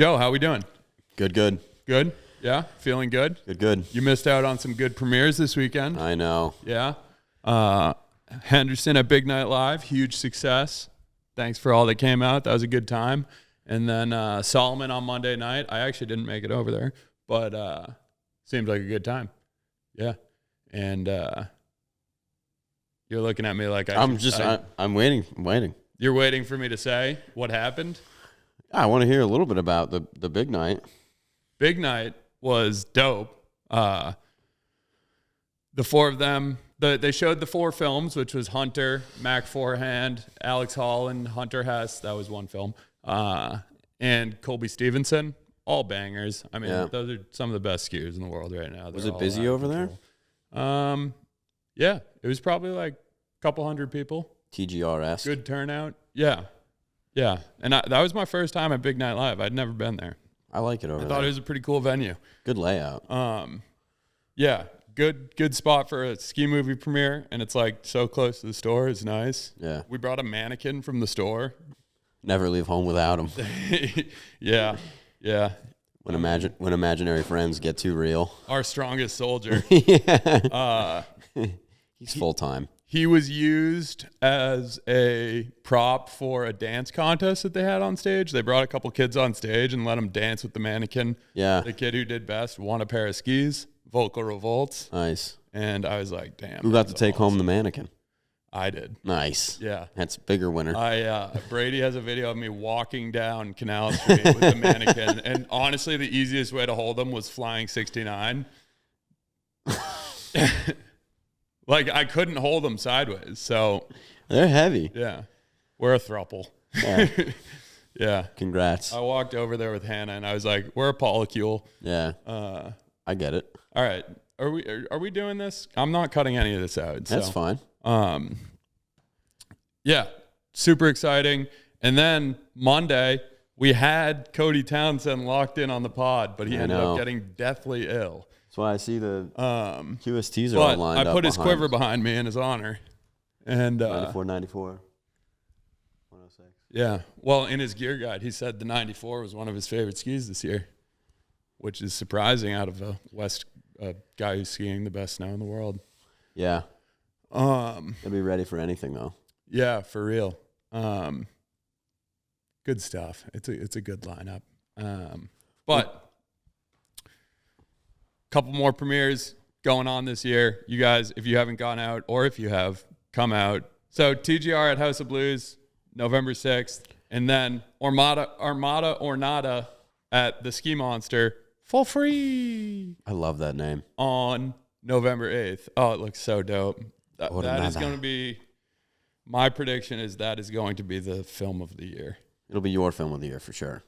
Joe, how we doing? Good. Good? Yeah? Feeling good? Good. You missed out on some good premieres this weekend. I know. Yeah? Henderson at Big Night Live, huge success. Thanks for all that came out. That was a good time. And then Salomon on Monday night. I actually didn't make it over there, but seems like a good time. Yeah. And you're looking at me like I'm waiting. You're waiting for me to say what happened? I want to hear a little bit about the big night. Big night was dope. The four of them, they showed the four films, which was Hunter, Mac Forehand, Alex Hall, and Hunter Hess. That was one film. And Colby Stevenson, all bangers. I mean, Those are some of the best skiers in the world right now. Was it busy over there? Yeah, it was probably like a couple hundred people. TGRS. Good turnout. Yeah. And that was my first time at Big Night Live. I'd never been there. I like it over there. I thought it was a pretty cool venue. Good layout. Yeah, good spot for a ski movie premiere, and it's like so close to the store. It's nice. Yeah. We brought a mannequin from the store. Never leave home without him. Yeah. When imaginary friends get too real. Our strongest soldier. Yeah. He's full time. He was used as a prop for a dance contest that they had on stage. They brought a couple kids on stage and let them dance with the mannequin. Yeah. The kid who did best won a pair of skis, Vocal Revolts. Nice. And I was like, damn. Who got to take home the mannequin? I did. Nice. Yeah. That's a bigger winner. Brady has a video of me walking down Canal Street with the mannequin. And honestly, the easiest way to hold them was flying 69. Like, I couldn't hold them sideways. So they're heavy. Yeah. We're a throuple. Yeah. Yeah. Congrats. I walked over there with Hannah and I was like, we're a polycule. Yeah. I get it. All right. Are we doing this? I'm not cutting any of this out. That's fine. Yeah. Super exciting. And then Monday, we had Cody Townsend locked in on the pod, but he ended up getting deathly ill. That's why I see the QSTs are all lined up. I put his quiver behind me in his honor. And 94, 106. Yeah. Well, in his gear guide, he said the 94 was one of his favorite skis this year, which is surprising out of a guy who's skiing the best snow in the world. Yeah. He'll be ready for anything, though. Yeah, for real. Good stuff. It's a good lineup. But couple more premieres going on this year. You guys, if you haven't gone out, or if you have, come out. So TGR at House of Blues, November 6th. And then Armada or Nada at the Ski Monster for free. I love that name. On November 8th. Oh, it looks so dope. That is going to be, my prediction is that is going to be the film of the year. It'll be your film of the year for sure.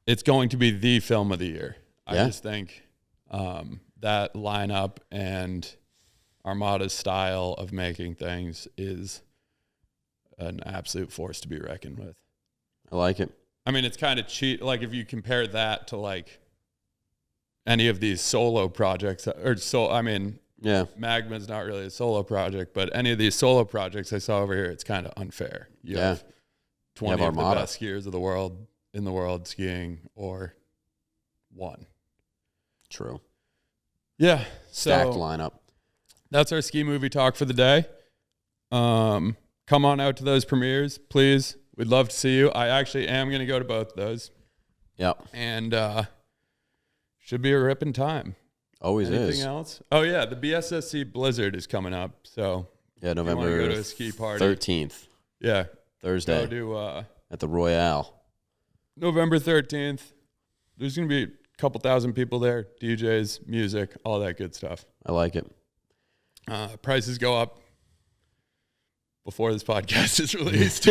It's going to be the film of the year. Yeah. I just think that lineup and Armada's style of making things is an absolute force to be reckoned with. I like it. I mean, it's kind of cheap. Like, if you compare that to, like, any of these solo projects, Magma's not really a solo project, but any of these solo projects I saw over here, it's kind of unfair. You have 20 of the best skiers of the world in the world skiing, or one. True. Yeah. Stacked lineup. That's our ski movie talk for the day. Come on out to those premieres, please. We'd love to see you. I actually am going to go to both of those. Yep. And should be a ripping time. Always is. Anything else? Oh, yeah. The BSSC Blizzard is coming up. So yeah, November go to a ski party. 13th. Yeah. Thursday. Go to, at the Royale. November 13th. There's going to be a couple thousand people there. DJs, music, all that good stuff. I like it. Prices go up before this podcast is released.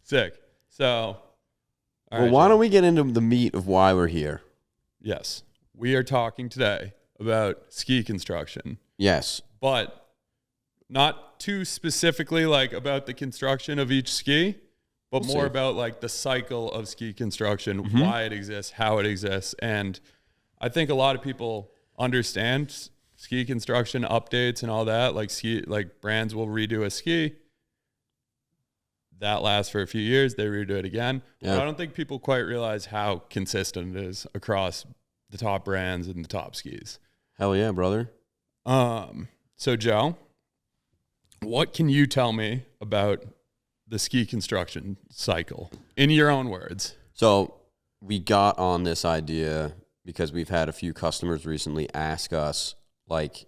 Sick. So, why don't we get into the meat of why we're here? Yes. We are talking today about ski construction. Yes. But not too specifically like about the construction of each ski, but more about like the cycle of ski construction, why it exists, how it exists. And I think a lot of people understand ski construction updates and all that. Like brands will redo a ski. that lasts for a few years. They redo it again. Yeah. But I don't think people quite realize how consistent it is across the top brands and the top skis. Hell yeah, brother. So Joe, what can you tell me about the ski construction cycle in your own words? So we got on this idea because we've had a few customers recently ask us, like,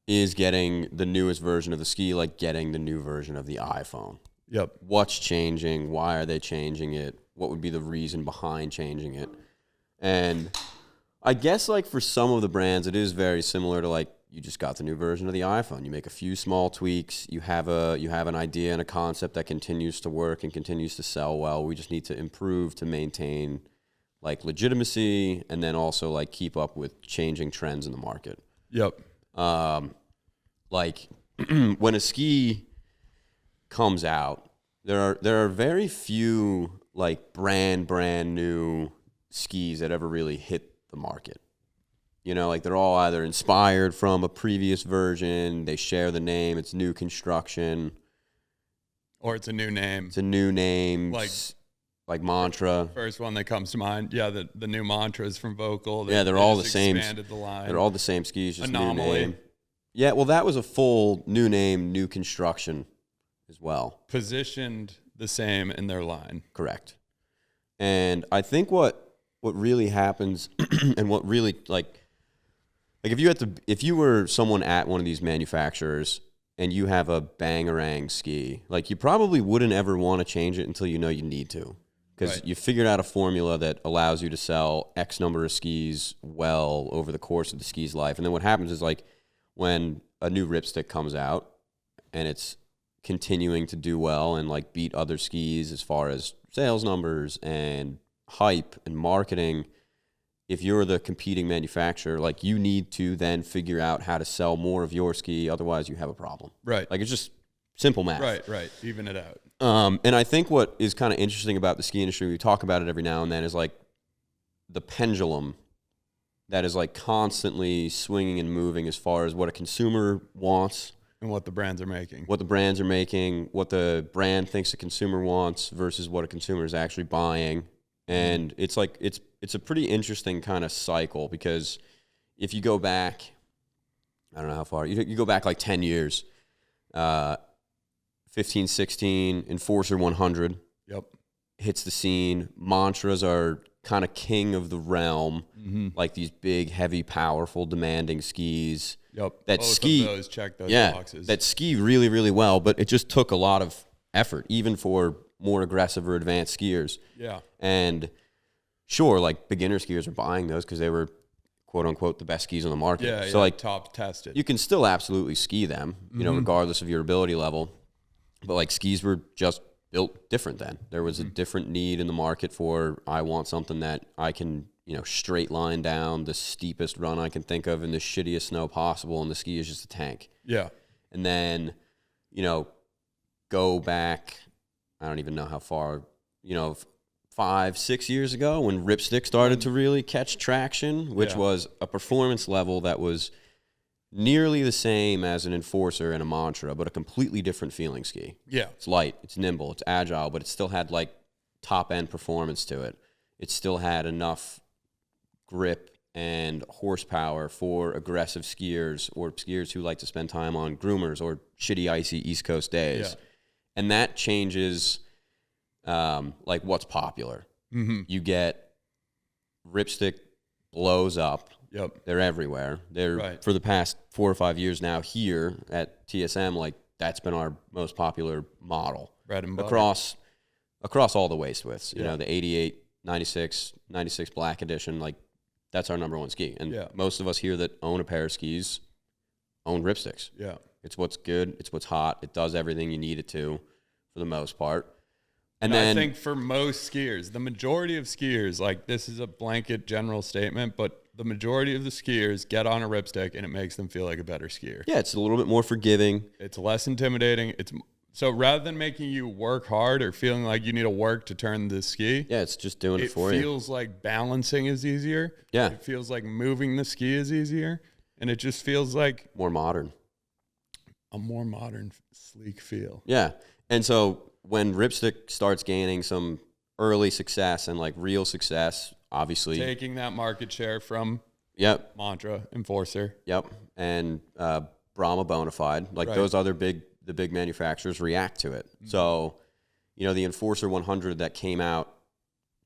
is getting the newest version of the ski like getting the new version of the iPhone? Yep. What's changing? Why are they changing it? What would be the reason behind changing it? And I guess, like, for some of the brands, it is very similar to, like, you just got the new version of the iPhone. You make a few small tweaks. You have an idea and a concept that continues to work and continues to sell well. We just need to improve to maintain, like, legitimacy and then also, like, keep up with changing trends in the market. Yep. Like, when a ski comes out, there are very few, like, brand new skis that ever really hit the market. You know, like, they're all either inspired from a previous version, they share the name, it's new construction, or it's a new name. It's a new name, like Mantra. First one that comes to mind, yeah, the new Mantras from Vocal. They're all the same. Expanded the line. They're all the same skis, just Anomaly. new name. Yeah, well, that was a full new name, new construction as well. Positioned the same in their line. Correct. And I think what really happens and what really, like if you were someone at one of these manufacturers and you have a Bangarang ski, like, you probably wouldn't ever want to change it until you know you need to, because you figured out a formula that allows you to sell X number of skis well over the course of the ski's life. And then what happens is, like, when a new Ripstick comes out and it's continuing to do well and, like, beat other skis as far as sales numbers and hype and marketing, if you're the competing manufacturer, like, you need to then figure out how to sell more of your ski. Otherwise, you have a problem. Right. Like, it's just simple math. Right. Even it out. And I think what is kind of interesting about the ski industry, we talk about it every now and then, is, like, the pendulum that is, like, constantly swinging and moving as far as what a consumer wants. And what the brands are making. What the brands are making, what the brand thinks the consumer wants versus what a consumer is actually buying. And it's like, it's a pretty interesting kind of cycle, because if you go back, I don't know how far, you go back like 10 years, 15, 16, Enforcer 100 hits the scene. Mantras are kind of king of the realm, like these big, heavy, powerful, demanding skis. Yep. That Both ski, of those check those boxes. that ski really, really well, but it just took a lot of effort, even for more aggressive or advanced skiers. Yeah. And sure, like, beginner skiers are buying those because they were, quote unquote, the best skis on the market. Yeah. So, like, top tested. you can still absolutely ski them, you know, regardless of your ability level. But, like, skis were just built different then. There was a different need in the market for, I want something that I can, you know, straight line down the steepest run I can think of in the shittiest snow possible, and the ski is just a tank. Yeah. And then, you know, go back, I don't even know how far, you know, 5-6 years ago when Ripstick started to really catch traction, which was a performance level that was nearly the same as an Enforcer and a Mantra, but a completely different feeling ski. Yeah. It's light, it's nimble, it's agile, but it still had, like, top-end performance to it. It still had enough grip and horsepower for aggressive skiers or skiers who like to spend time on groomers or shitty, icy East Coast days. Yeah. And that changes, like, what's popular. You get Ripstick blows up. Yep. They're everywhere. They're for the past 4 or 5 years now here at TSM, like, that's been our most popular model. Bread and butter. Across all the waist widths. You know, the 88, 96 Black Edition, like, that's our number one ski. And most of us here that own a pair of skis own Ripsticks. Yeah. It's what's good. It's what's hot. It does everything you need it to, for the most part. And then then I think for most skiers, the majority of skiers, like, this is a blanket general statement, but the majority of the skiers get on a Ripstick and it makes them feel like a better skier. Yeah, it's a little bit more forgiving. It's less intimidating. So rather than making you work hard or feeling like you need to work to turn the ski, it's just doing it for you. It feels like balancing is easier. Yeah. It feels like moving the ski is easier. And it just feels like more modern. A more modern, sleek feel. Yeah. And so when Ripstick starts gaining some early success and like real success, obviously taking that market share from Mantra, Enforcer. Yep. And Brahma Bonafide, like those other the big manufacturers react to it. Mm-hmm. So, you know, the Enforcer 100 that came out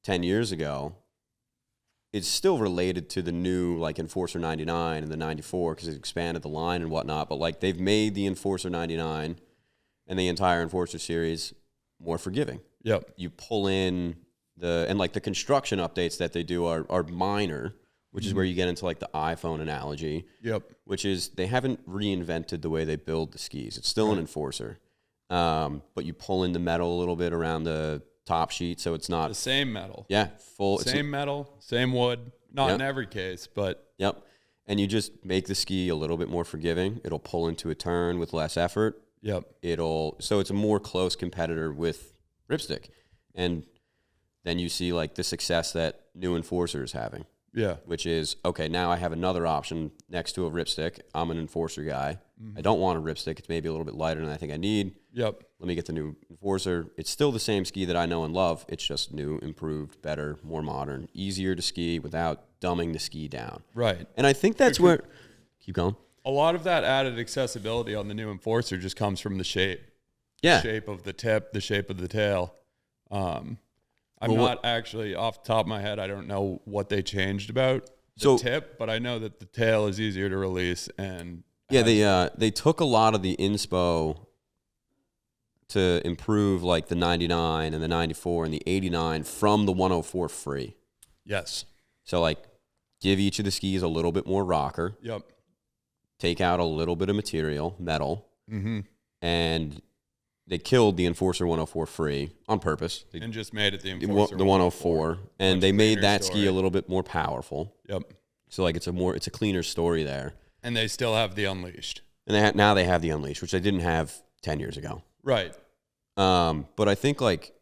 10 years ago, it's still related to the new like Enforcer 99 and the 94 because it expanded the line and whatnot. But like they've made the Enforcer 99 and the entire Enforcer series more forgiving. Yep. You pull in and like the construction updates that they do are minor, which is where you get into like the iPhone analogy. Yep. Which is they haven't reinvented the way they build the skis. It's still an Enforcer. But you pull in the metal a little bit around the top sheet so it's not the same metal. Yeah, full same metal, same wood. Not in every case, but and you just make the ski a little bit more forgiving. It'll pull into a turn with less effort. So it's a more close competitor with Ripstick. And then you see like the success that new Enforcer is having. Yeah. Which is, okay, now I have another option next to a Ripstick. I'm an Enforcer guy. I don't want a Ripstick. It's maybe a little bit lighter than I think I need. Yep. Let me get the new Enforcer. It's still the same ski that I know and love. It's just new, improved, better, more modern, easier to ski without dumbing the ski down. Right. And I think that's where... Keep going. A lot of that added accessibility on the new Enforcer just comes from the shape. Yeah. The shape of the tip, the shape of the tail. I'm not actually, off the top of my head, I don't know what they changed about the tip, but I know that the tail is easier to release. And they took a lot of the inspo to improve like the 99 and the 94 and the 89 from the 104 free. Yes. So like give each of the skis a little bit more rocker. Yep. Take out a little bit of material, metal. Mm-hmm. And they killed the Enforcer 104 free on purpose. And just made it the Enforcer the 104. And they made that ski a little bit more powerful. Yep. So like it's a cleaner story there. And they still have the Unleashed. And now they have the Unleashed, which they didn't have 10 years ago. Right. But I think like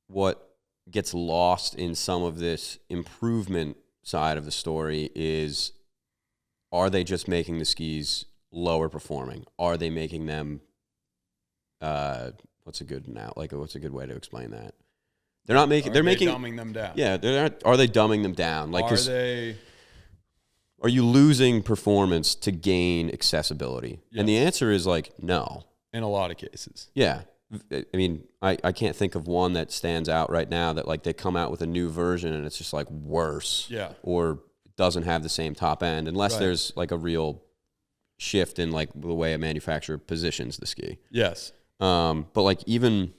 what gets lost in some of this improvement side of the story is, are they just making the skis lower performing? Are they making them what's a good way to explain that? They're not making. They're making dumbing them down. Yeah, they're not. Are they dumbing them down? Like, are you losing performance to gain accessibility? Yes. And the answer is like no. In a lot of cases. Yeah, I mean, I can't think of one that stands out right now that like they come out with a new version and it's just like worse. Yeah. Or doesn't have the same top end unless there's like a real shift in like the way a manufacturer positions the ski. Yes. But like even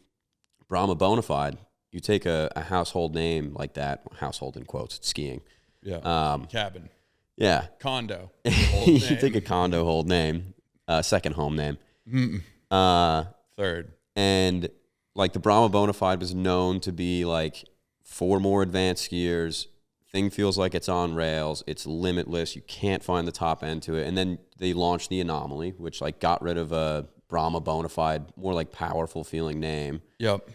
Brahma Bonafide, you take a household name like that, household in quotes, it's skiing. Yeah. Cabin. Yeah. Condo. You take a condo hold name, second home name. Third. And like the Brahma Bonafide was known to be like for more advanced skiers. Thing feels like it's on rails. It's limitless. You can't find the top end to it. And then they launched the Anomaly, which like got rid of a Brahma Bonafide, more like powerful feeling name. Yep.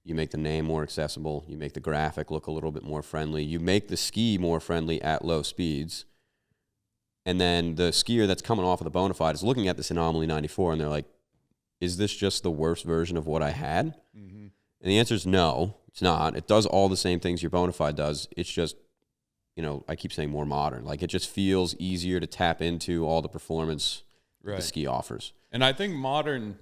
You make the name more accessible. You make the graphic look a little bit more friendly. You make the ski more friendly at low speeds. And then the skier that's coming off of the Bonafide is looking at this Anomaly 94 and they're like, is this just the worst version of what I had? Mm-hmm. And the answer is no, it's not. It does all the same things your Bonafide does. It's just, you know, I keep saying more modern. Like it just feels easier to tap into all the performance the ski offers. And I think modern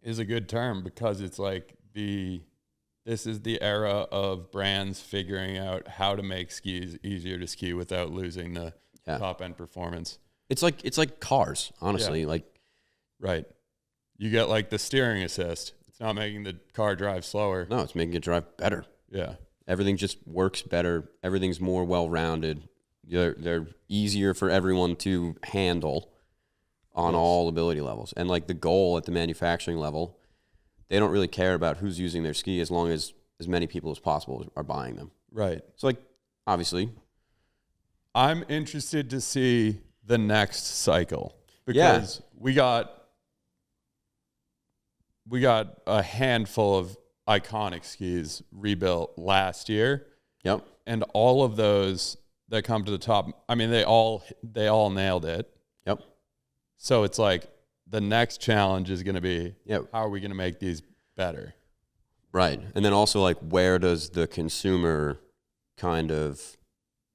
is a good term because it's like this is the era of brands figuring out how to make skis easier to ski without losing the top end performance. It's like cars, honestly. Like, right. You get like the steering assist. It's not making the car drive slower. No, it's making it drive better. Yeah. Everything just works better. Everything's more well-rounded. They're easier for everyone to handle on all ability levels. And like the goal at the manufacturing level, they don't really care about who's using their ski as long as many people as possible are buying them. Right. So like, obviously. I'm interested to see the next cycle because we got a handful of iconic skis rebuilt last year. Yep. And all of those that come to the top, I mean, they all nailed it. Yep. So it's like the next challenge is going to be, Yeah. how are we going to make these better? Right. And then also, like, where does the consumer kind of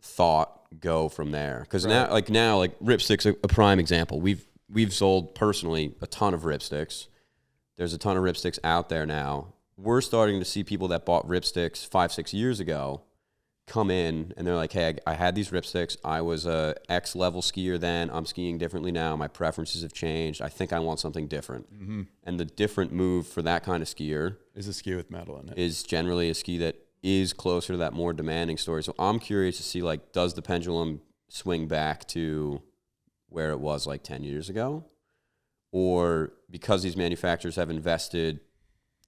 thought go from there? Because now Ripstick's a prime example. We've sold personally a ton of Ripsticks. There's a ton of Ripsticks out there now. We're starting to see people that bought Ripsticks 5-6 years ago come in and they're like, hey, I had these Ripsticks. I was a X level skier then. I'm skiing differently now. My preferences have changed. I think I want something different. Mm-hmm. And the different move for that kind of skier is a ski with metal in it. Is generally a ski that is closer to that more demanding story. So I'm curious to see, like, does the pendulum swing back to where it was like 10 years ago? Or because these manufacturers have invested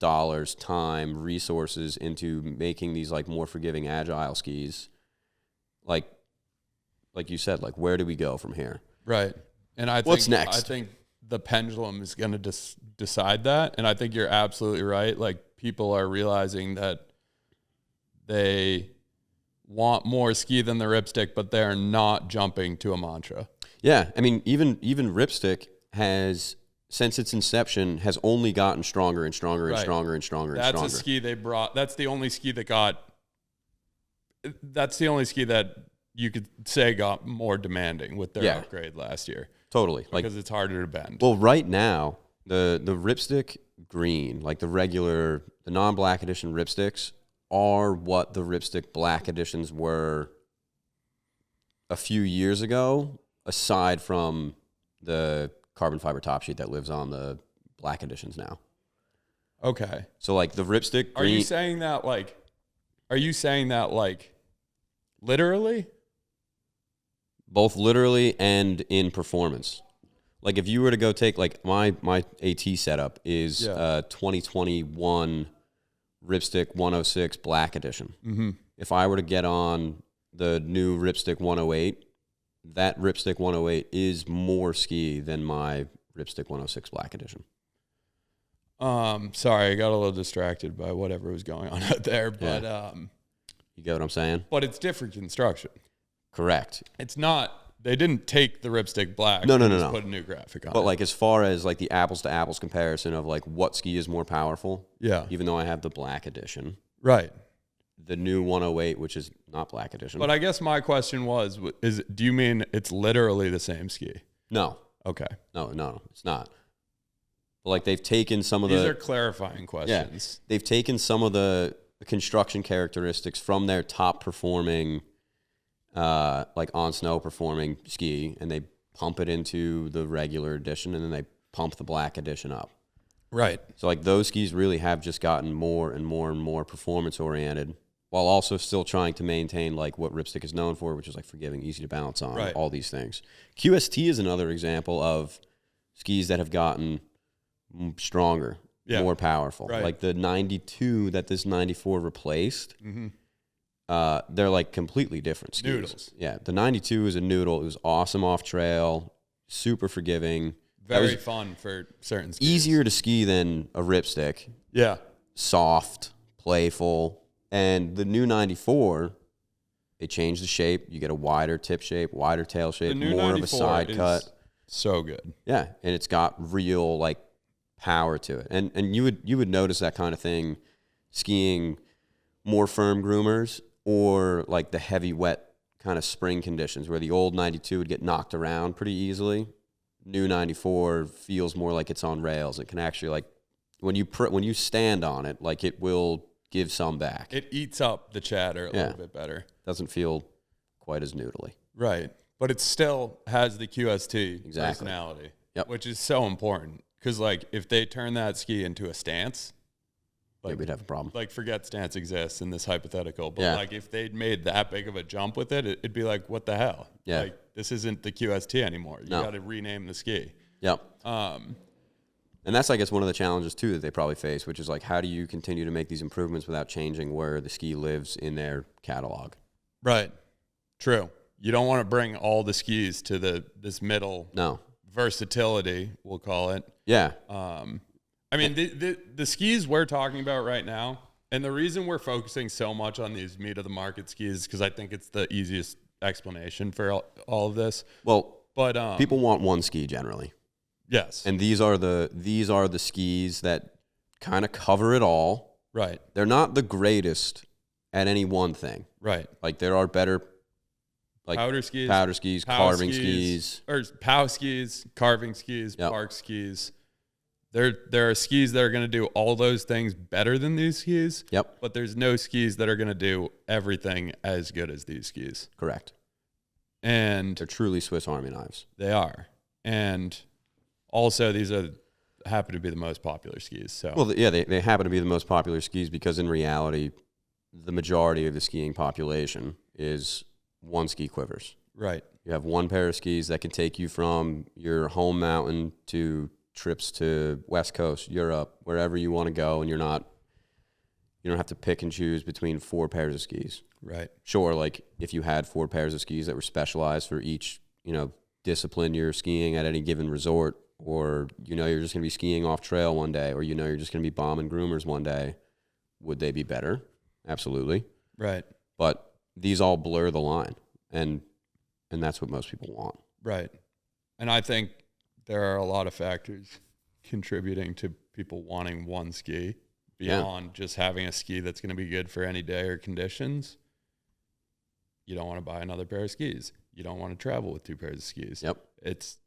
dollars, time, resources into making these like more forgiving, agile skis, like you said, like, where do we go from here? Right. And I think what's next? I think the pendulum is going to decide that. And I think you're absolutely right. Like, people are realizing that they want more ski than the Ripstick, but they're not jumping to a mantra. Yeah. I mean, even Ripstick has, since its inception, has only gotten stronger and stronger and Right. stronger and stronger and stronger. That's a ski they brought. That's the only ski that you could say got more demanding with their upgrade last year. Totally. Because it's harder to bend. Well, right now, the Ripstick Green, like the non-black edition Ripsticks, are what the Ripstick Black Editions were a few years ago, aside from the carbon fiber top sheet that lives on the Black Editions now. Okay. So, like, the Ripstick Green... Are you saying that literally? Both literally and in performance. Like, if you were to go take, like, my AT setup is 2021 Ripstick 106 Black Edition. Mm-hmm. If I were to get on the new Ripstick 108, that Ripstick 108 is more ski than my Ripstick 106 Black Edition. Sorry, I got a little distracted by whatever was going on out there, but you get what I'm saying? But it's different construction. Correct. It's not. They didn't take the Ripstick Black. No. Put a new graphic on. But it. like, as far as like the apples to apples comparison of like what ski is more powerful, even though I have the Black Edition, right? The new 108, which is not Black Edition. But I guess my question was: do you mean it's literally the same ski? No. Okay. No, it's not. But like, they've taken some of These are clarifying questions. Yeah, they've taken some of the construction characteristics from their top performing, like on snow performing ski, and they pump it into the regular edition, and then they pump the Black Edition up. Right. So like, those skis really have just gotten more and more and more performance oriented, while also still trying to maintain like what Ripstick is known for, which is like forgiving, easy to balance on, all these things. QST is another example of skis that have gotten stronger, more powerful. Right. Like the 92 that this 94 replaced, they're like completely different skis. Noodles. Yeah, the 92 is a noodle. It was awesome off trail, super forgiving. Very fun for certain skis. Easier to ski than a Ripstick. Yeah. Soft, playful. And the new 94, they changed the shape. You get a wider tip shape, wider tail shape, more of a side cut. So good. Yeah, and it's got real like power to it. And you would notice that kind of thing skiing more firm groomers or like the heavy wet kind of spring conditions where the old 92 would get knocked around pretty easily. New 94 feels more like it's on rails. It can actually, like, when you stand on it, like, it will give some back. It eats up the chatter a little bit better. Doesn't feel quite as noodly. Right. But it still has the QST personality, which is so important. Because, like, if they turn that ski into a stance, like, we'd have a problem. Like, forget stance exists in this hypothetical. But, like, if they'd made that big of a jump with it, it'd be like, what the hell? Yeah. Like, this isn't the QST anymore. You got to rename the ski. Yep. And that's, I guess, one of the challenges, too, that they probably face, which is, like, how do you continue to make these improvements without changing where the ski lives in their catalog? Right. True. You don't want to bring all the skis to this middle versatility, we'll call it. Yeah. I mean, the skis we're talking about right now, and the reason we're focusing so much on these meat-of-the-market skis is because I think it's the easiest explanation for all of this. Well, but people want one ski generally. Yes. And these are the skis that kind of cover it all. Right. They're not the greatest at any one thing. Right. Like there are better like powder skis, carving skis, or POW skis, carving skis, Yep. park skis. There are skis that are going to do all those things better than these skis. Yep. But there's no skis that are going to do everything as good as these skis. Correct. And They're truly Swiss Army knives. they are. And also these happen to be the most popular skis. So Well, yeah, they happen to be the most popular skis because in reality, the majority of the skiing population is one-ski-quivers. right. You have one pair of skis that can take you from your home mountain to trips to West Coast, Europe, wherever you want to go, and you don't have to pick and choose between 4 pairs of skis. Right. Sure, like if you had 4 pairs of skis that were specialized for each, discipline you're skiing at any given resort, or you're just going to be skiing off trail one day, or you're just going to be bombing groomers one day, would they be better? Absolutely. Right. But these all blur the line, and that's what most people want. Right. And I think there are a lot of factors contributing to people wanting one ski beyond just having a ski that's going to be good for any day or conditions. You don't want to buy another pair of skis. You don't want to travel with 2 pairs of skis. Yep.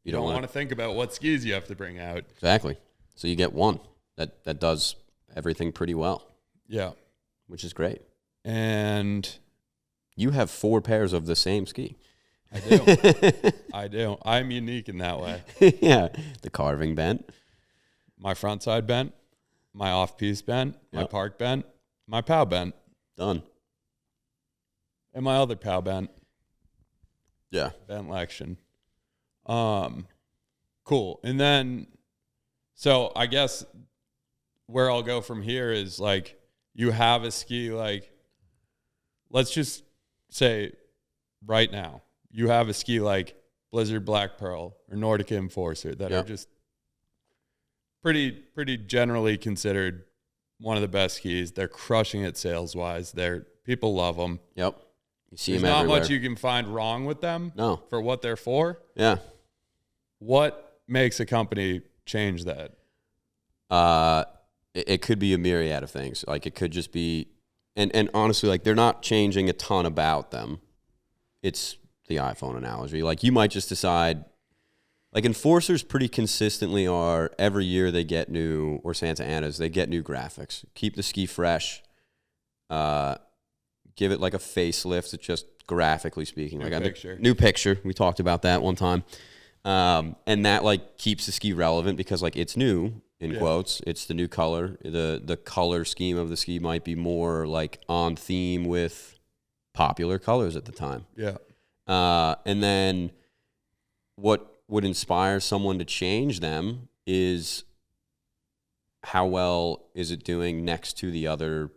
You don't want to think about what skis you have to bring out. Exactly. So you get one that does everything pretty well. Yeah. Which is great. And you have 4 pairs of the same ski. I do. I do. I'm unique in that way. Yeah. The carving bent. My front side bent. My off-piece bent. My Yep. park bent. My POW bent. Done. And my other POW bent. Yeah. Bent Lection. Cool. And then, so I guess where I'll go from here is like, you have a ski, like, let's just say right now, you have a ski like Blizzard Black Pearl or Nordica Enforcer that Yep. are just pretty generally considered one of the best skis. They're crushing it sales-wise. People love them. Yep. You see There's them not everywhere. much you can find wrong with them No. for what they're for. Yeah. What makes a company change that? It could be a myriad of things. Like it could just be, and honestly, like they're not changing a ton about them. It's the iPhone analogy. Like you might just decide, like Enforcers pretty consistently are every year they get new, or Santa Ana's, they get new graphics. Keep the ski fresh. Give it like a facelift, just graphically speaking. New picture. We talked about that one time. And that like keeps the ski relevant because like it's new in quotes. It's the new color. The color scheme of the ski might be more like on theme with popular colors at the time. Yeah. And then what would inspire someone to change them is how well is it doing next to the other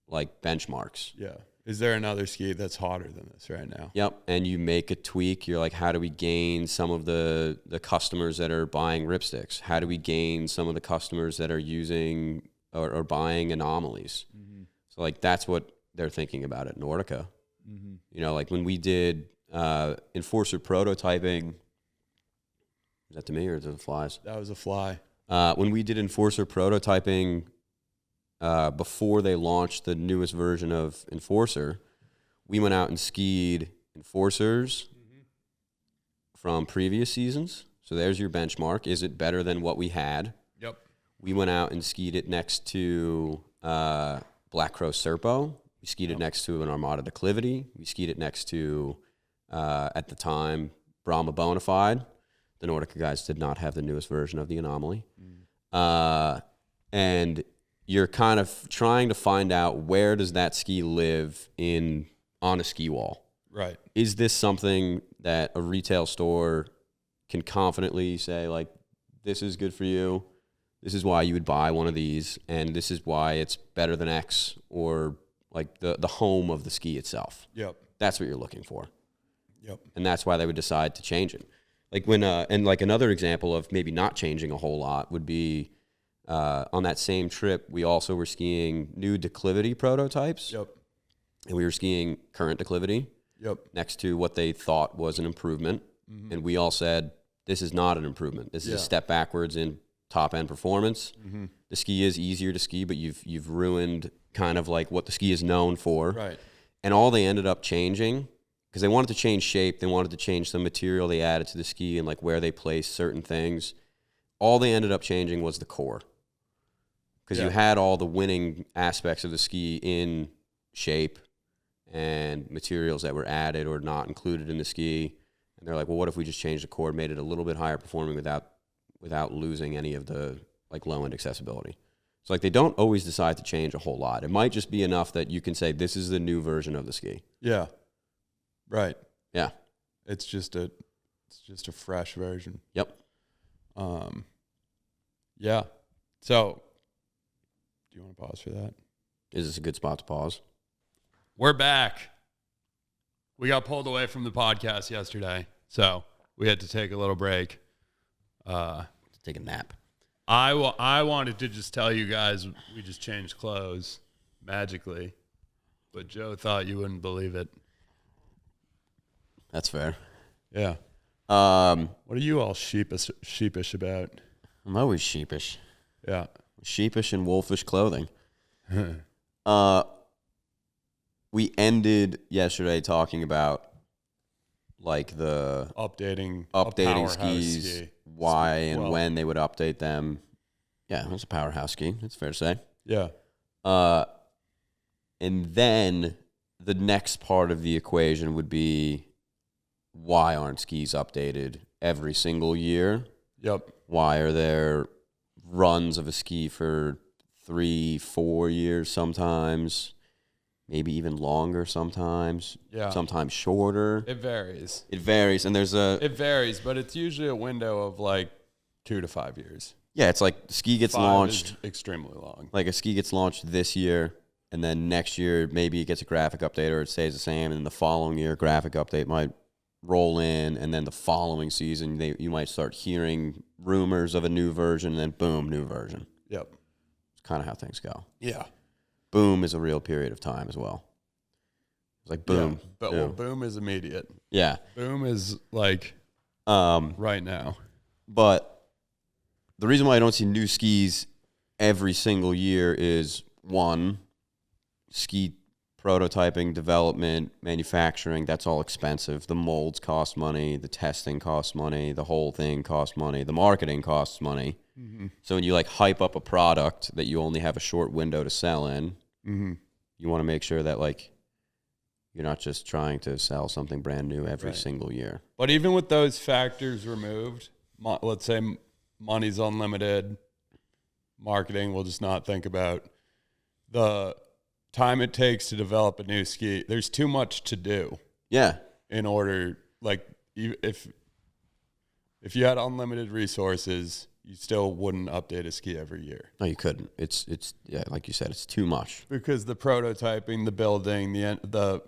like benchmarks. Yeah. Is there another ski that's hotter than this right now? Yep. And you make a tweak. You're like, how do we gain some of the customers that are buying Ripsticks? How do we gain some of the customers that are using or buying anomalies? Mm-hmm. So like that's what they're thinking about at Nordica. Mm-hmm. Like when we did Enforcer prototyping, is that to me or to the flies? That was a fly. When we did Enforcer prototyping before they launched the newest version of Enforcer, we went out and skied Enforcers from previous seasons. So there's your benchmark. Is it better than what we had? Yep. We went out and skied it next to Black Crow Serpo. We skied it next to an Armada Declivity. We skied it next to, at the time, Brahma Bonafide. The Nordica guys did not have the newest version of the Anomaly. And you're kind of trying to find out where does that ski live on a ski wall. Right. Is this something that a retail store can confidently say, like, this is good for you, this is why you would buy one of these, and this is why it's better than X, or like the home of the ski itself. Yep. That's what you're looking for. Yep. And that's why they would decide to change it. Like when, and like another example of maybe not changing a whole lot would be, on that same trip, we also were skiing new declivity prototypes. Yep. And we were skiing current declivity. Yep. Next to what they thought was an improvement. Mm-hmm. And we all said, this is not an improvement. This is a step backwards in top end performance. Mm-hmm. The ski is easier to ski, but you've ruined kind of like what the ski is known for. Right. And all they ended up changing, because they wanted to change shape, they wanted to change some material they added to the ski and like where they placed certain things. All they ended up changing was the core. Because you had all the winning aspects of the ski in shape and materials that were added or not included in the ski. And they're like, well, what if we just changed the core, made it a little bit higher performing without losing any of the like low end accessibility. So like they don't always decide to change a whole lot. It might just be enough that you can say this is the new version of the ski. Yeah. Right. Yeah. It's just a fresh version. Yep. Yeah. So do you want to pause for that? Is this a good spot to pause? We're back. We got pulled away from the podcast yesterday, so we had to take a little break. Take a nap. I wanted to just tell you guys we just changed clothes magically, but Joe thought you wouldn't believe it. That's fair. Yeah. What are you all sheepish about? I'm always sheepish. Yeah. Sheepish and wolfish clothing. We ended yesterday talking about like the updating skis, ski. why and when they would update them. Yeah, it was a powerhouse ski. It's fair to say. Yeah. And then the next part of the equation would be why aren't skis updated every single year? Yep. Why are there runs of a ski for 3-4 years sometimes? Maybe even longer sometimes. Yeah. Sometimes shorter. It varies. It varies. And it varies, but it's usually a window of like 2 to 5 years. Yeah, it's like ski gets launched. Is extremely long. Like a ski gets launched this year, and then next year maybe it gets a graphic update or it stays the same, and the following year graphic update might roll in, and then the following season you might start hearing rumors of a new version, and then boom, new version. Yep. It's kind of how things go. Yeah. Boom is a real period of time as well. It's like boom. Yeah, but well, boom is immediate. Yeah. Boom is like right now. But the reason why I don't see new skis every single year is, one, ski prototyping, development, manufacturing, that's all expensive. The molds cost money, the testing costs money, the whole thing costs money, the marketing costs money. Mm-hmm. So when you like hype up a product that you only have a short window to sell in, you want to make sure that like you're not just trying to sell something brand new every single year. But even with those factors removed, let's say money's unlimited, marketing, we'll just not think about the time it takes to develop a new ski. There's too much to do. Yeah. In order, like, if you had unlimited resources, you still wouldn't update a ski every year. No, you couldn't. It's yeah, like you said, it's too much. Because the prototyping, the building, the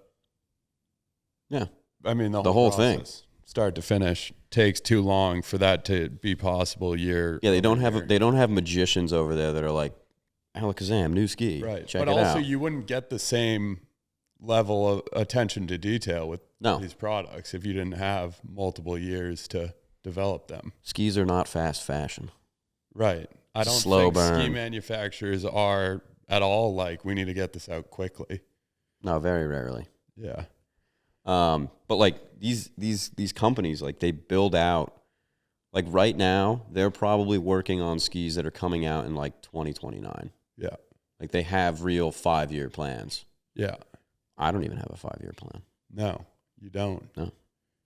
whole thing, start to finish, takes too long for that to be possible year. Yeah, they don't have magicians over there that are like, Alakazam, new ski. Right. Check but it also out. You wouldn't get the same level of attention to detail with these products if you didn't have multiple years to develop them. Skis are not fast fashion. Right. I don't think ski manufacturers are at all like, we need to get this out quickly. No, very rarely. Yeah. But like these companies, like they build out, like right now, they're probably working on skis that are coming out in like 2029. Yeah. Like they have real 5-year plans. Yeah. I don't even have a 5-year plan. No, you don't. No.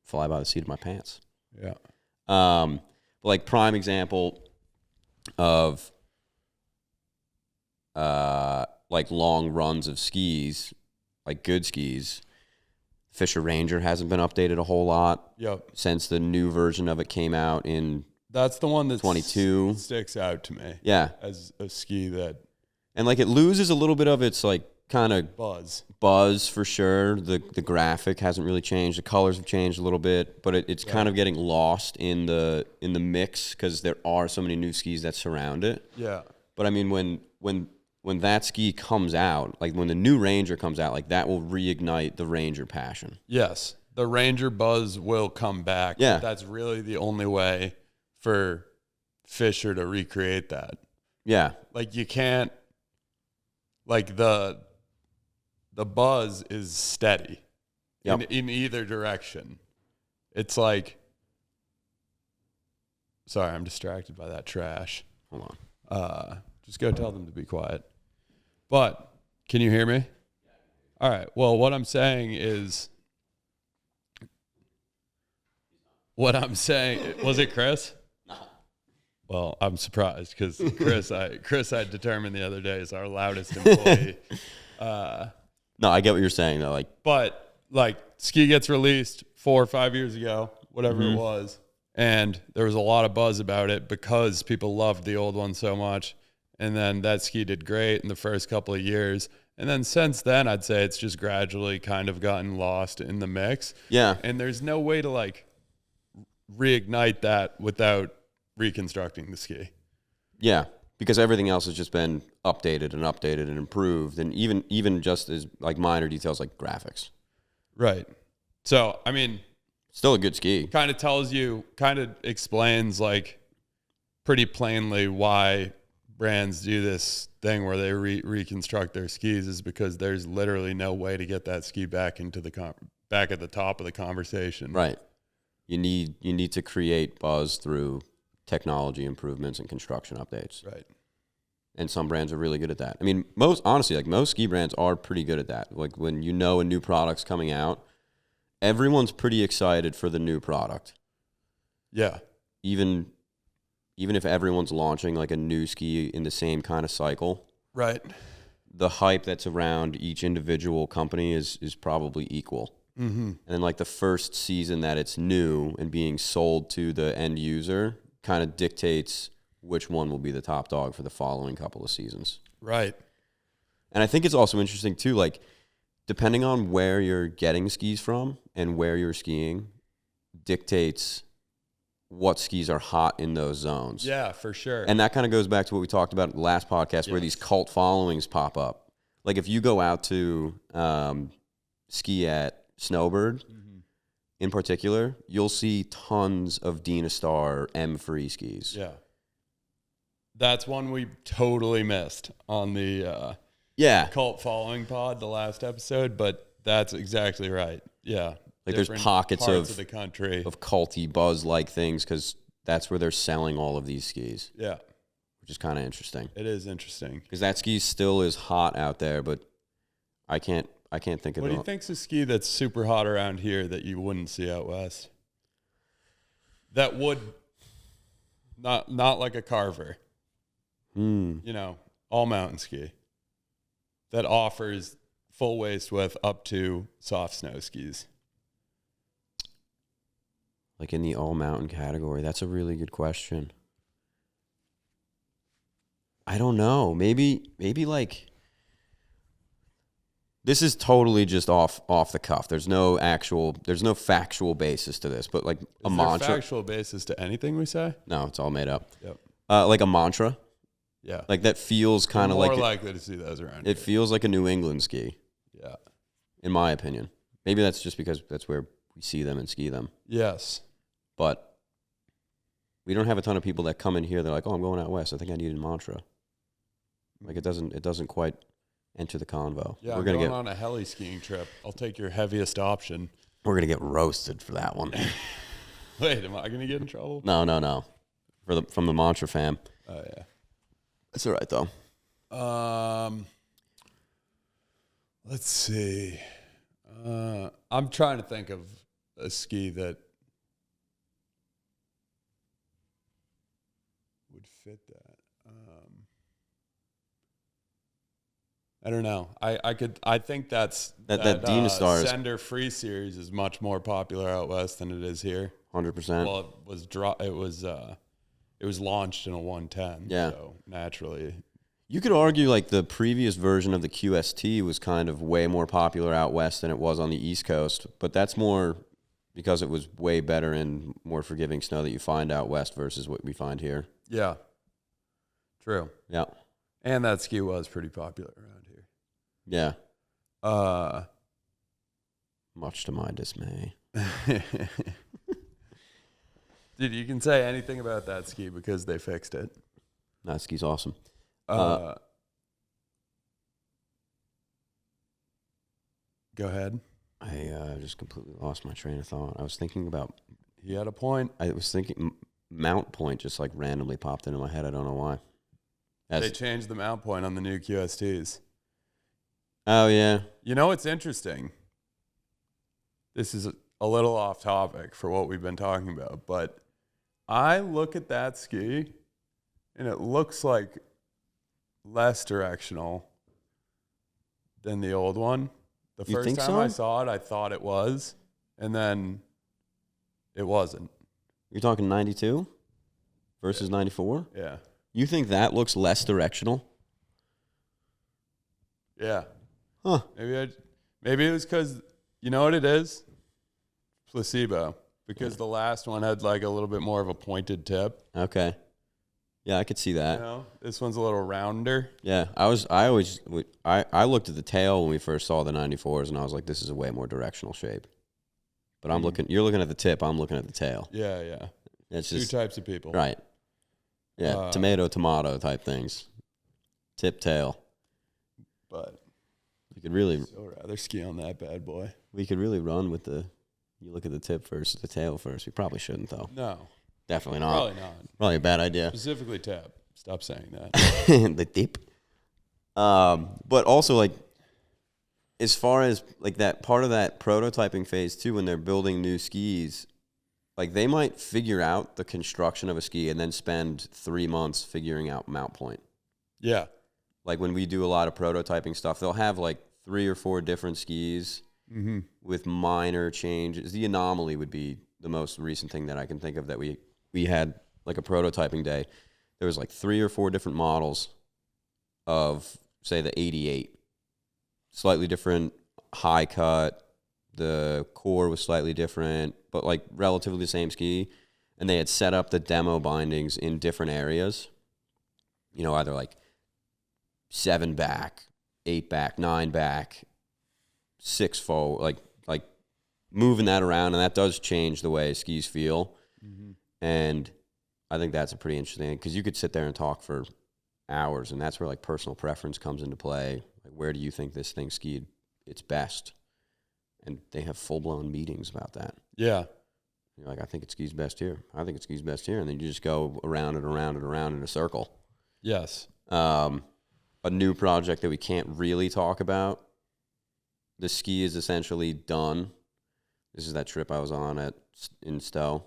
Fly by the seat of my pants. Yeah. Like prime example of like long runs of skis, like good skis. Fisher Ranger hasn't been updated a whole lot since the new version of it came out in That's the one that 22 sticks out to me. Yeah. As a ski that... And like it loses a little bit of its like kind of buzz for sure. The graphic hasn't really changed. The colors have changed a little bit, but it's kind of getting lost in the mix because there are so many new skis that surround it. Yeah. But I mean, when that ski comes out, like when the new Ranger comes out, like that will reignite the Ranger passion. Yes. the Ranger buzz will come back. Yeah. But that's really the only way for Fisher to recreate that. Yeah. Like you can't, like the buzz is steady in either direction. It's like, sorry, I'm distracted by that trash. Hold on. Just go tell them to be quiet. But can you hear me? All right. Well, what I'm saying is, was it Chris? No. Well, I'm surprised because Chris I determined the other day is our loudest employee. No, I get what you're saying though. But Ski gets released 4 or 5 years ago, whatever it was, and there was a lot of buzz about it because people loved the old one so much. And then that ski did great in the first couple of years. And then since then, I'd say it's just gradually kind of gotten lost in the mix. Yeah. And there's no way to reignite that without reconstructing the ski. Yeah, because everything else has just been updated and improved, and even just as minor details like graphics. Right. So, I mean, still a good ski. Kind of explains pretty plainly why brands do this thing where they reconstruct their skis is because there's literally no way to get that ski back into back at the top of the conversation. Right. You need to create buzz through technology improvements and construction updates. Right. And some brands are really good at that. I mean, most ski brands are pretty good at that. Like when a new product's coming out, everyone's pretty excited for the new product. Yeah. Even if everyone's launching a new ski in the same kind of cycle. Right. The hype that's around each individual company is probably equal. Mm-hmm. And then the first season that it's new and being sold to the end user kind of dictates which one will be the top dog for the following couple of seasons. Right. And I think it's also interesting too, depending on where you're getting skis from and where you're skiing dictates what skis are hot in those zones. Yeah, for sure. And that kind of goes back to what we talked about in the last podcast where these cult followings pop up. Like if you go out to ski at Snowbird, in particular, you'll see tons of Dynastar M-free skis. Yeah. That's one we totally missed on the cult following pod, the last episode, but that's exactly right. Yeah. There's pockets of the country of culty buzz-like things because that's where they're selling all of these skis. Yeah. Which is kind of interesting. It is interesting. Because that ski still is hot out there, but I can't think of it. What do you think's a ski that's super hot around here that you wouldn't see out west? That would not like a Carver. All mountain ski. That offers full waist width up to soft snow skis. In the all mountain category, that's a really good question. I don't know. Maybe this is totally just off the cuff. There's no factual basis to this, but a mantra. Is there factual basis to anything we say? No, it's all made up. Yep. A mantra. Yeah. That feels kind of more likely to see those around. It feels like a New England ski. Yeah. In my opinion. Maybe that's just because that's where we see them and ski them. Yes. But we don't have a ton of people that come in here. They're like, "Oh, I'm going out west. I think I need a mantra." It doesn't quite enter the convo. Yeah, we're going on a heli skiing trip. I'll take your heaviest option. We're gonna get roasted for that one. Wait, am I gonna get in trouble? No. From the mantra fam. Oh yeah. That's all right though. Let's see. I'm trying to think of a ski that would fit that. I don't know. I think that Dynastar Sender Free series is much more popular out west than it is here. 100%. Well, it was launched in a 110. Yeah. So naturally, you could argue the previous version of the QST was kind of way more popular out west than it was on the East Coast, but that's more because it was way better and more forgiving snow that you find out west versus what we find here. Yeah. True. Yeah. And that ski was pretty popular around here. Yeah. Much to my dismay. Dude, you can say anything about that ski because they fixed it. That ski's awesome. Go ahead. I just completely lost my train of thought. I was thinking about. He had a point. I was thinking mount point just like randomly popped into my head. I don't know why. They changed the mount point on the new QSTs. Oh yeah. You know what's interesting? This is a little off topic for what we've been talking about, but I look at that ski and it looks like less directional than the old one. The first time I saw it, I thought it was, and then it wasn't. You're talking 92 versus 94? Yeah. You think that looks less directional? Yeah. Huh. Maybe it was because, you know what it is? Placebo. Because the last one had like a little bit more of a pointed tip. Okay. Yeah, I could see that. You know, this one's a little rounder. Yeah, I looked at the tail when we first saw the 94s, and I was like, this is a way more directional shape. But you're looking at the tip, I'm looking at the tail. Yeah, yeah. It's Two types of people. Right. Yeah, tomato type things. Tip, tail. But you could really still rather ski on that bad boy. We could really run with you look at the tip versus the tail first. We probably shouldn't, though. No. Definitely not. Probably not. Probably a bad idea. Specifically tip. Stop saying that. The tip. But also, like, as far as, like, that part of that prototyping phase, too, when they're building new skis, like, they might figure out the construction of a ski and then spend 3 months figuring out mount point. Yeah. Like, when we do a lot of prototyping stuff, they'll have, like, 3 or 4 different skis with minor changes. The Anomaly would be the most recent thing that I can think of that we had, like, a prototyping day. There was, like, 3 or 4 different models of, say, the 88. Slightly different high cut. The core was slightly different, but, like, relatively the same ski. And they had set up the demo bindings in different areas. You know, either, like, 7 back, 8 back, 9 back, 6 forward, like moving that around, and that does change the way skis feel. And I think that's a pretty interesting, because you could sit there and talk for hours, and that's where, like, personal preference comes into play. Like, where do you think this thing skied its best? And they have full-blown meetings about that. Yeah. You're like, I think it skis best here. I think it skis best here. And then you just go around and around and around in a circle. Yes. A new project that we can't really talk about. The ski is essentially done. This is that trip I was on in Stowe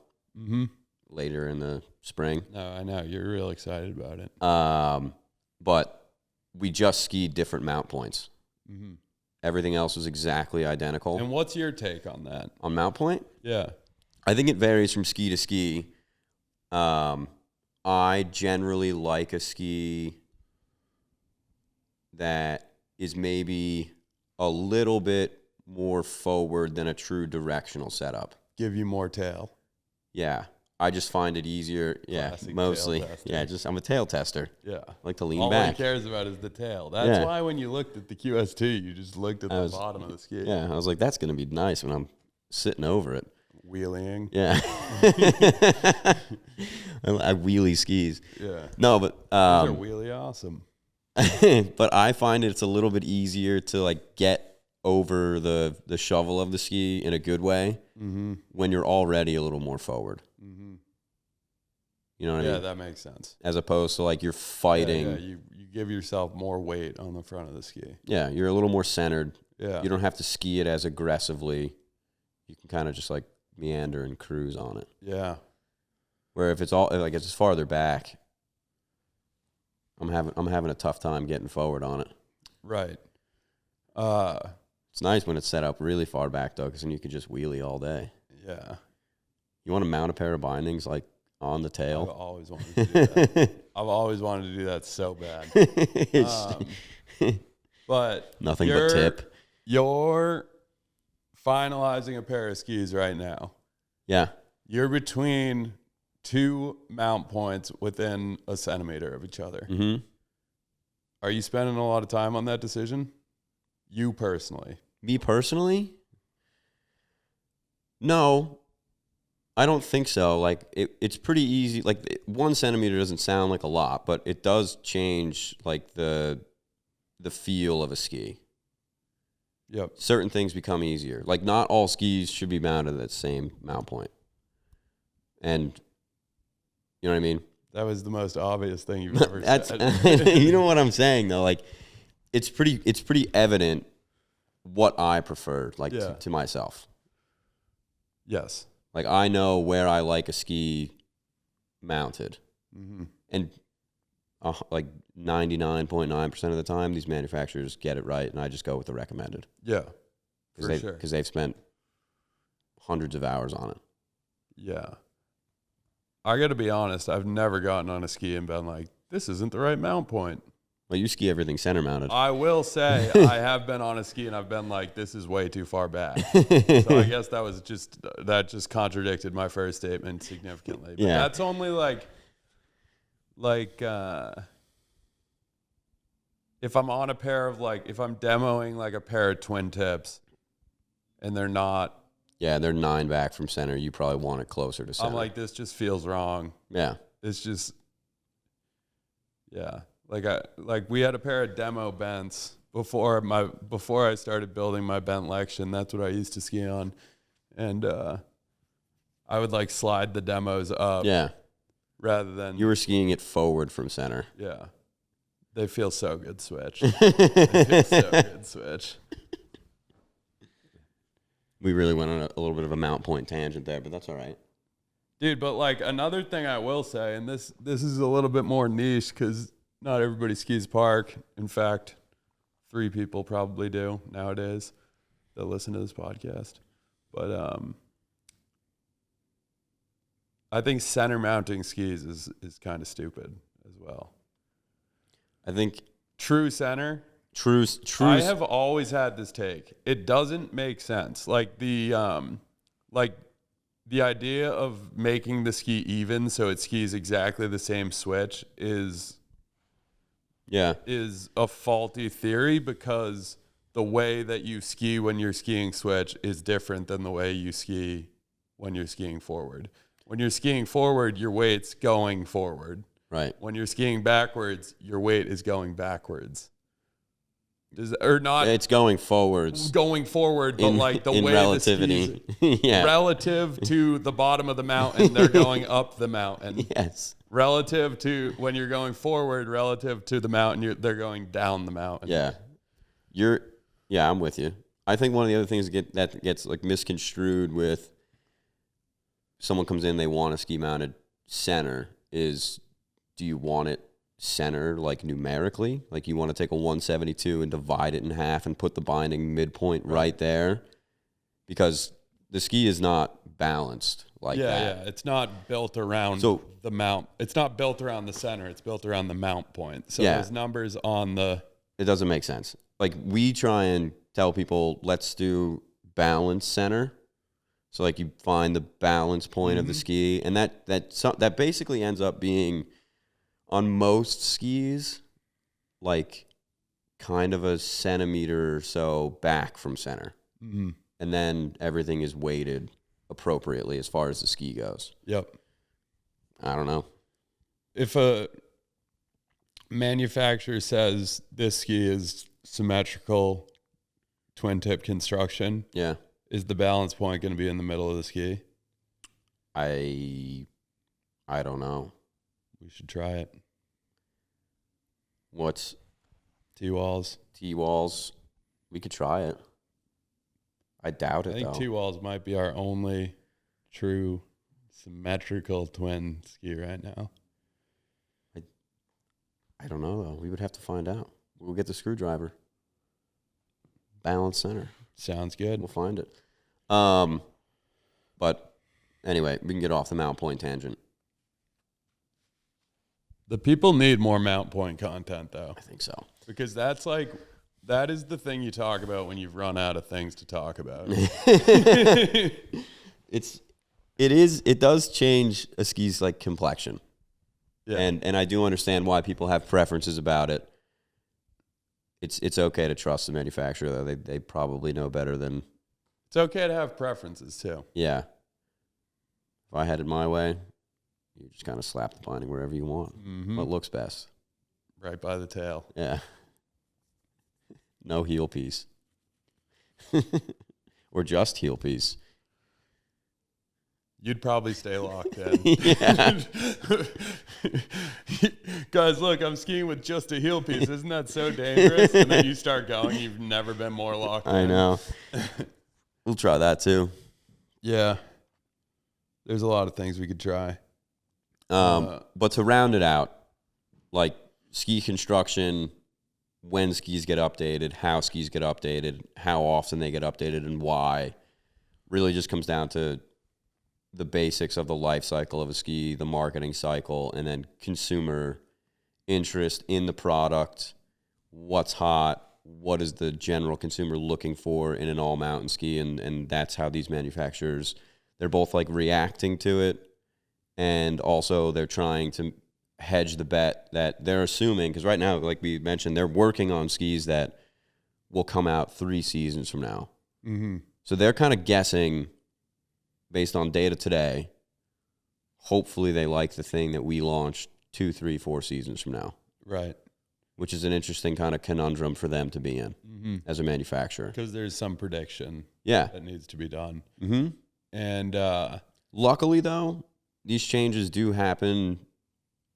later in the spring. No, I know. You're real excited about it. But we just skied different mount points. Everything else was exactly identical. And what's your take on that? On mount point? Yeah. I think it varies from ski to ski. I generally like a ski that is maybe a little bit more forward than a true directional setup. Give you more tail. Yeah. I just find it easier. Yeah, Classic mostly. tail tester. Yeah, I'm a tail tester. Yeah. I like to lean All back. he cares about is the tail. That's why when you looked at the QST, you just looked at the bottom of the ski. Yeah, I was like, that's going to be nice when I'm sitting over it. Wheeling. Yeah. I wheelie skis. Yeah. No, but These are wheelie awesome. but I find it's a little bit easier to, like, get over the shovel of the ski in a good way when you're already a little more forward. You know what I mean? Yeah, that makes sense. As opposed to, like, you're fighting. Yeah, you give yourself more weight on the front of the ski. Yeah, you're a little more centered. Yeah. You don't have to ski it as aggressively. You can kind of just, like, meander and cruise on it. Yeah. Where if it's farther back, I'm having a tough time getting forward on it. Right. It's nice when it's set up really far back, though, because then you could just wheelie all day. Yeah. You want to mount a pair of bindings, like, on the I've tail? always wanted to do that. I've always wanted to do that so bad. But nothing but tip. You're finalizing a pair of skis right now. Yeah. You're between 2 mount points within a centimeter of each other. Are you spending a lot of time on that decision? You personally? Me personally? No, I don't think so. Like it's pretty easy. Like 1 centimeter doesn't sound like a lot, but it does change like the feel of a ski. Yep. Certain things become easier. Like not all skis should be mounted at the same mount point. And you know what I mean? That was the most obvious thing you've ever said. You know what I'm saying though? Like it's pretty evident what I prefer, like to myself. Yes. Like I know where I like a ski mounted. Mm-hmm. And like 99.9% of the time, these manufacturers get it right, and I just go with the recommended. Yeah, for sure. Because they've spent hundreds of hours on it. Yeah. I got to be honest, I've never gotten on a ski and been like, this isn't the right mount point. Well, you ski everything center mounted. I will say I have been on a ski and I've been like, this is way too far back. So I guess that just contradicted my first statement significantly. But that's only like if I'm on a pair of if I'm demoing like a pair of twin tips and they're not. Yeah, they're 9 back from center. You probably want it closer to center. I'm like, this just feels wrong. Yeah. It's just, yeah. Like we had a pair of demo bents before I started building my bent Lexion. That's what I used to ski on. And I would like slide the demos up. Yeah. Rather than. You were skiing it forward from center. Yeah. They feel so good switch. They feel so good switch. We really went on a little bit of a mount point tangent there, but that's all right. Dude, but like another thing I will say, and this is a little bit more niche because not everybody skis park. In fact, 3 people probably do nowadays that listen to this podcast. But I think center mounting skis is kind of stupid as well. I think true center. True. I have always had this take. It doesn't make sense. Like the idea of making the ski even so it skis exactly the same switch is a faulty theory because the way that you ski when you're skiing switch is different than the way you ski when you're skiing forward. When you're skiing forward, your weight's going forward. Right. When you're skiing backwards, your weight is going backwards. Or not? It's going forwards. Going forward, but like the way relativity. The skis, relative to the bottom of the mountain, they're going up the mountain. Yes. Relative to when you're going forward, relative to the mountain, they're going down the mountain. Yeah. I'm with you. I think one of the other things that gets like misconstrued with someone comes in, they want a ski mounted center is, do you want it center like numerically? Like you want to take a 172 and divide it in half and put the binding midpoint right there? Because the ski is not balanced like that. Yeah, it's not built around the mount. It's not built around the center. It's built around the mount point. So those numbers on the... It doesn't make sense. Like we try and tell people, let's do balance center. So like you find the balance point of the ski, and that basically ends up being on most skis like kind of a centimeter or so back from center. Mm-hmm. And then everything is weighted appropriately as far as the ski goes. Yep. I don't know. If a manufacturer says this ski is symmetrical twin tip construction, is the balance point going to be in the middle of the ski? I don't know. We should try it. What's T-walls? T-walls. We could try it. I doubt it, I think though. T-walls might be our only true symmetrical twin ski right now. I don't know, though. We would have to find out. We'll get the screwdriver. Balance center. Sounds good. We'll find it. But anyway, we can get off the mount point tangent. The people need more mount point content, though. I think so. Because that is the thing you talk about when you've run out of things to talk about. It does change a ski's like complexion. Yeah. And I do understand why people have preferences about it. It's okay to trust the manufacturer, though. They probably know better than It's okay to have preferences too. Yeah. If I had it my way, you just kind of slap the binding wherever you want. What looks best. Right by the tail. Yeah. No heel piece. Or just heel piece. You'd probably stay locked in. Yeah. Guys, look, I'm skiing with just a heel piece. Isn't that so dangerous? And then you start going, you've never been more locked in. I know. We'll try that too. Yeah. There's a lot of things we could try. But to round it out, like ski construction, when skis get updated, how skis get updated, how often they get updated, and why, really just comes down to the basics of the life cycle of a ski, the marketing cycle, and then consumer interest in the product, what's hot, what is the general consumer looking for in an all-mountain ski, and that's how these manufacturers, they're both like reacting to it, and also they're trying to hedge the bet that they're assuming, because right now, like we mentioned, they're working on skis that will come out 3 seasons from now. So they're kind of guessing based on data today. Hopefully they like the thing that we launched 2, 3, 4 seasons from now. Right. Which is an interesting kind of conundrum for them to be in as a manufacturer. Because there's some prediction Yeah. that needs to be done. And luckily, though, these changes do happen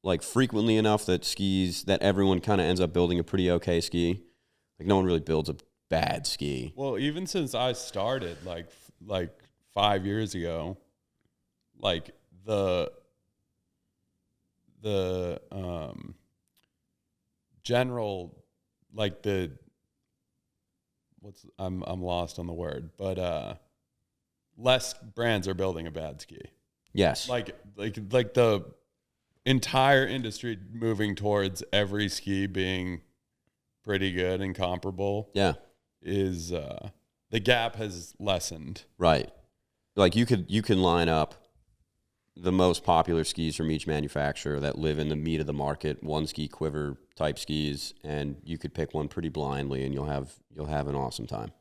like frequently enough that skis, that everyone kind of ends up building a pretty okay ski. Like no one really builds a bad ski. well, even since I started, like 5 years ago, like the general, like the I'm lost on the word, but less brands are building a bad ski. Yes. Like the entire industry moving towards every ski being pretty good and comparable. Yeah. Is the gap has lessened. Right. Like you can line up the most popular skis from each manufacturer that live in the meat of the market, one-ski-quiver type skis, and you could pick one pretty blindly and you'll have an awesome time.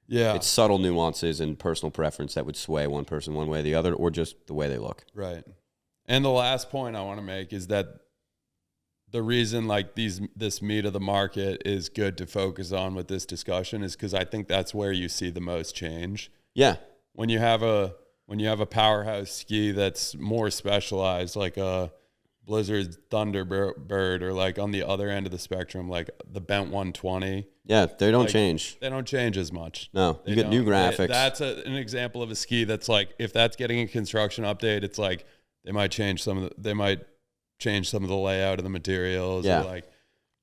Yeah. It's subtle nuances and personal preference that would sway one person one way or the other, or just the way they look. Right. And the last point I want to make is that the reason like this meat of the market is good to focus on with this discussion is because I think that's where you see the most change. Yeah. When you have a powerhouse ski that's more specialized, like a Blizzard Thunderbird, or like on the other end of the spectrum, like the Bent 120. Yeah, they don't like, change. They don't change as much. No, you get new graphics. That's an example of a ski that's like, if that's getting a construction update, it's like they might change some of the layout of the materials, or like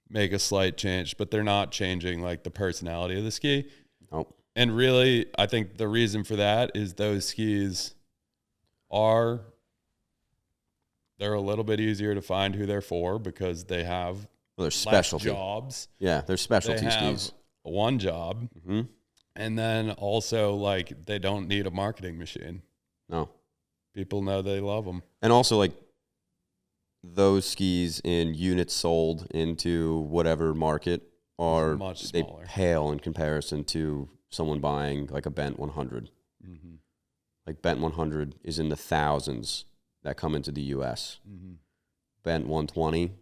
make a slight change, but they're not changing like the personality of the ski. Nope. And really, I think the reason for that is those skis they're a little bit easier to find who they're for because they have they're specialty jobs. Yeah, they're specialty they have skis. One job. And then also like they don't need a marketing machine. No. People know they love them. And also like those skis in units sold into whatever market are much smaller. They pale in comparison to someone buying like a Bent 100. Like Bent 100 is in the thousands that come into the U.S. Bent 120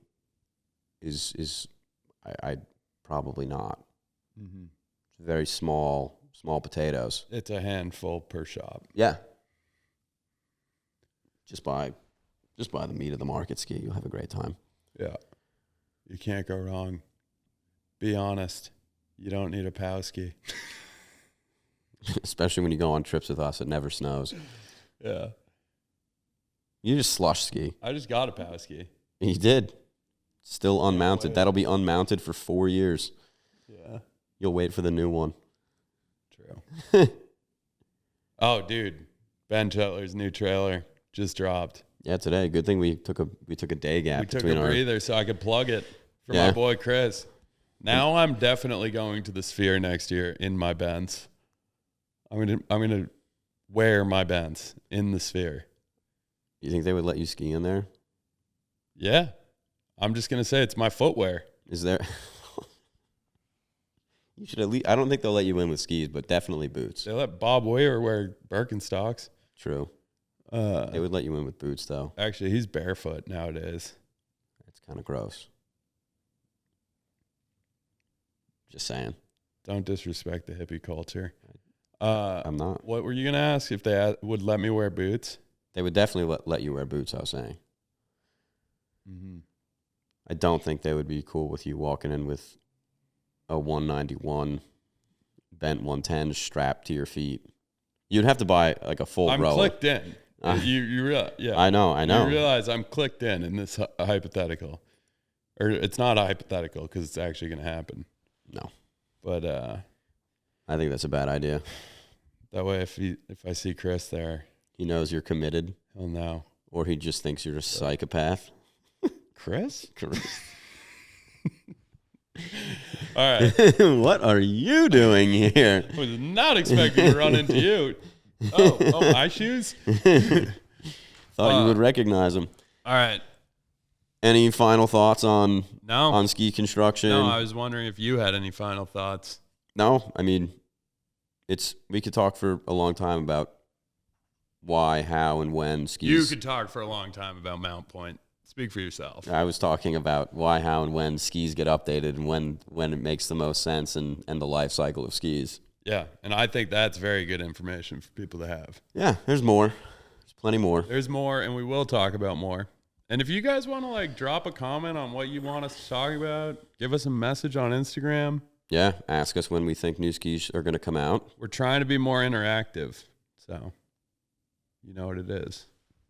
is I probably not. Very small potatoes. It's a handful per shop. Yeah. Just buy the meat of the market ski. You'll have a great time. Yeah. You can't go wrong. Be honest. You don't need a POW ski. Especially when you go on trips with us, it never snows. Yeah. You just slush ski. I just got a POW ski. You did. Still unmounted. That'll be unmounted for 4 years. Yeah. You'll wait for the new one. True. Oh, dude. Ben Chetler's new trailer just dropped. Yeah, today. Good thing we took a day gap. We took a breather so I could plug it for my boy Chris. Now I'm definitely going to the Sphere next year in my Benz. I'm gonna wear my Benz in the Sphere. You think they would let you ski in there? Yeah. I'm just gonna say it's my footwear. Is there? You should at least. I don't think they'll let you in with skis, but definitely boots. They let Bob Weir wear Birkenstocks. True. They would let you in with boots, though. Actually, he's barefoot nowadays. That's kind of gross. Just saying. Don't disrespect the hippie culture. I'm not. What were you going to ask? If they would let me wear boots? They would definitely let you wear boots, I was saying. Mm-hmm. I don't think they would be cool with you walking in with a 191 bent 110 strapped to your feet. You'd have to buy like a full rower. I'm clicked in. You realize, yeah. I know. You realize I'm clicked in this hypothetical. Or it's not a hypothetical because it's actually going to happen. No. But I think that's a bad idea. That way if I see Chris there, he knows you're committed. He'll know. Or he just thinks you're a psychopath. Chris? All right. What are you doing here? I was not expecting to run into you. Oh, my shoes? Thought you would recognize them. All right. Any final thoughts on ski construction? No, I was wondering if you had any final thoughts. No, I mean, we could talk for a long time about why, how, and when skis. You could talk for a long time about Mount Point. Speak for yourself. I was talking about why, how, and when skis get updated and when it makes the most sense and the life cycle of skis. Yeah, and I think that's very good information for people to have. Yeah, there's more. There's plenty more. There's more, and we will talk about more. And if you guys want to drop a comment on what you want us to talk about, give us a message on Instagram. Yeah, ask us when we think new skis are going to come out. We're trying to be more interactive, so you know what it is.